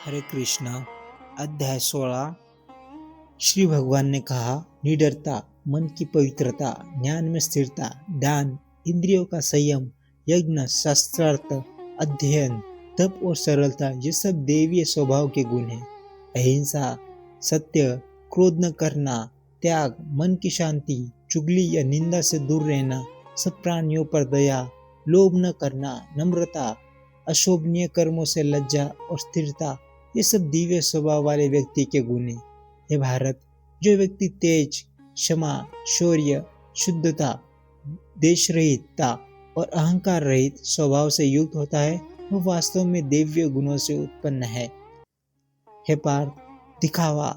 हरे कृष्णा। अध्याय 16। श्री भगवान ने कहा, निडरता, मन की पवित्रता, ज्ञान में स्थिरता, ध्यान, इंद्रियों का संयम, यज्ञ, शास्त्रार्थ, अध्ययन, तप और सरलता, ये सब देवीय स्वभाव के गुण हैं। अहिंसा, सत्य, क्रोध न करना, त्याग, मन की शांति, चुगली या निंदा से दूर रहना, सब प्राणियों पर दया, लोभ न करना, नम्रता, अशोभनीय कर्मों से लज्जा और स्थिरता, ये सब दिव्य स्वभाव वाले व्यक्ति के गुण हैं। हे भारत, जो व्यक्ति तेज, क्षमा, शौर्य, शुद्धता, देश रहितता और अहंकार रहित स्वभाव से युक्त होता है, वह वास्तव में दिव्य गुणों से उत्पन्न है। हे पार्थ, दिखावा,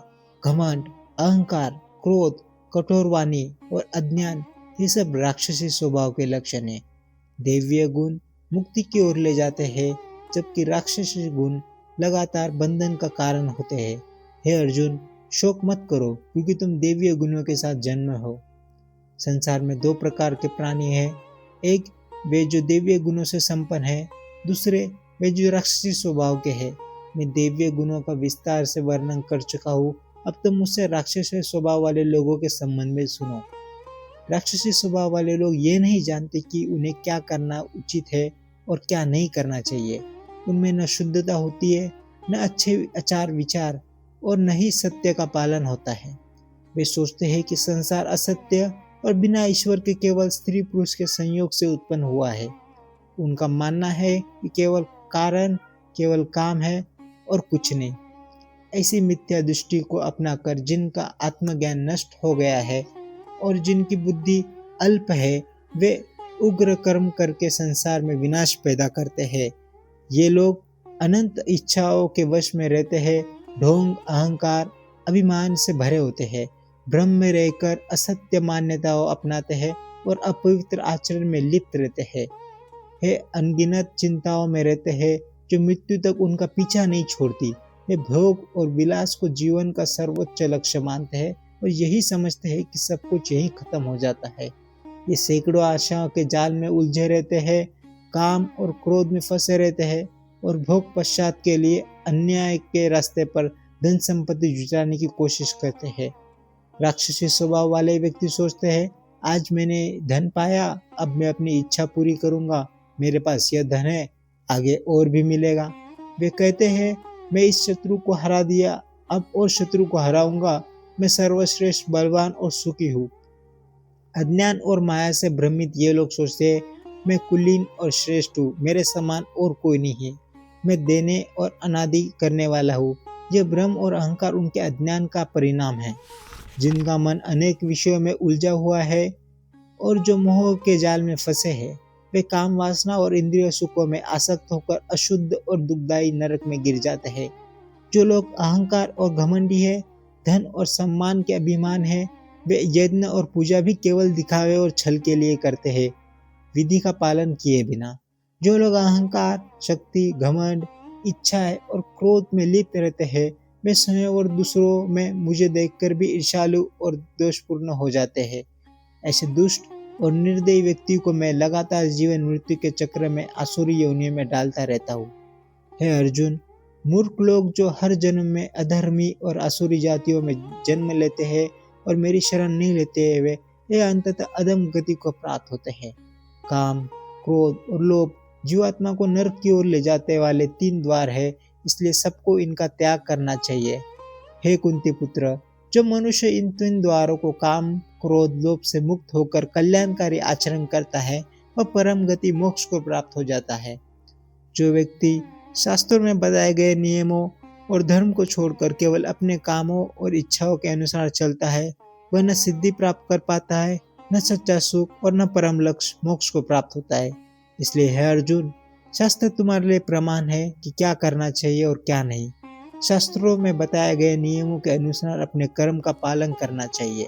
घमंड, अहंकार, क्रोध, कठोर वाणी और अज्ञान, ये सब राक्षसी स्वभाव के लक्षण हैं। दैवीय गुण मुक्ति की ओर ले जाते हैं, जबकि राक्षसी गुण लगातार बंधन का कारण होते हैं। हे अर्जुन, शोक मत करो, क्योंकि तुम दैवीय गुणों के साथ जन्म हो। संसार में दो प्रकार के प्राणी हैं, एक वे जो दैवीय गुणों से संपन्न है, दूसरे वे जो राक्षसी स्वभाव के हैं। मैं दैवीय गुणों का विस्तार से वर्णन कर चुका हूँ, अब तुम मुझसे राक्षसी स्वभाव वाले लोगों के संबंध में सुनो। राक्षसी स्वभाव वाले लोग ये नहीं जानते कि उन्हें क्या करना उचित है और क्या नहीं करना चाहिए। उनमें न शुद्धता होती है, न अच्छे आचार विचार और न ही सत्य का पालन होता है। वे सोचते हैं कि संसार असत्य और बिना ईश्वर के केवल स्त्री पुरुष के संयोग से उत्पन्न हुआ है। उनका मानना है कि केवल कारण केवल काम है और कुछ नहीं। ऐसी मिथ्या दृष्टि को अपनाकर जिनका आत्मज्ञान नष्ट हो गया है और जिनकी बुद्धि अल्प है, वे उग्र कर्म करके संसार में विनाश पैदा करते हैं। ये लोग अनंत इच्छाओं के वश में रहते हैं, ढोंग, अहंकार, अभिमान से भरे होते हैं, भ्रम में रहकर असत्य मान्यताओं अपनाते हैं और अपवित्र आचरण में लिप्त रहते हैं। हे अनगिनत चिंताओं में रहते हैं, जो मृत्यु तक उनका पीछा नहीं छोड़ती। वे भोग और विलास को जीवन का सर्वोच्च लक्ष्य मानते हैं और यही समझते हैं कि सब कुछ यही खत्म हो जाता है। ये सैकड़ों आशाओं के जाल में उलझे रहते हैं, काम और क्रोध में फंसे रहते हैं और भोग पश्चात के लिए अन्याय के रास्ते पर धन संपत्ति जुटाने की कोशिश करते हैं। राक्षसी स्वभाव वाले व्यक्ति सोचते हैं, आज मैंने धन पाया, अब मैं अपनी इच्छा पूरी करूंगा, मेरे पास यह धन है, आगे और भी मिलेगा। वे कहते हैं, मैं इस शत्रु को हरा दिया, अब और शत्रु को हराऊंगा, मैं सर्वश्रेष्ठ, बलवान और सुखी हूँ। अज्ञान और माया से भ्रमित ये लोग सोचते हैं, मैं कुलीन और श्रेष्ठ हूँ, मेरे समान और कोई नहीं है, मैं देने और अनादि करने वाला हूँ। यह भ्रम और अहंकार उनके अज्ञान का परिणाम है। जिनका मन अनेक विषयों में उलझा हुआ है और जो मोह के जाल में फंसे हैं, वे काम वासना और इंद्रिय सुखों में आसक्त होकर अशुद्ध और दुखदायी नरक में गिर जाते हैं। जो लोग अहंकार और घमंडी है, धन और सम्मान के अभिमान है, वे यज्ञ और पूजा भी केवल दिखावे और छल के लिए करते हैं, विधि का पालन किए बिना। जो लोग अहंकार, शक्ति, घमंड, इच्छा और क्रोध में लिप्त रहते हैं, वे स्वयं और दूसरों में मुझे देखकर भी ईर्ष्यालु और दोषपूर्ण हो जाते हैं। ऐसे दुष्ट और निर्दयी व्यक्ति को मैं लगातार जीवन मृत्यु के चक्र में आसुरी योनियों में डालता रहता हूँ। हे अर्जुन, मूर्ख लोग जो हर जन्म में अधर्मी और आसुरी जातियों में जन्म लेते हैं और मेरी शरण नहीं लेते हैं, वे अंततः अधम गति को प्राप्त होते हैं। काम, क्रोध और लोभ जीवात्मा को नरक की ओर ले जाते वाले 3 द्वार है, इसलिए सबको इनका त्याग करना चाहिए। हे कुंती पुत्र, जो मनुष्य इन 3 द्वारों को काम, क्रोध, लोभ से मुक्त होकर कल्याणकारी आचरण करता है, वह परम गति मोक्ष को प्राप्त हो जाता है। जो व्यक्ति शास्त्रों में बताए गए नियमों और धर्म को छोड़कर केवल अपने कामों और इच्छाओं के अनुसार चलता है, वह न सिद्धि प्राप्त कर पाता है, न सच्चा सुख और न परम लक्ष्य मोक्ष को प्राप्त होता है। इसलिए हे अर्जुन, शास्त्र तुम्हारे लिए प्रमाण है कि क्या करना चाहिए और क्या नहीं। शास्त्रों में बताए गए नियमों के अनुसार अपने कर्म का पालन करना चाहिए।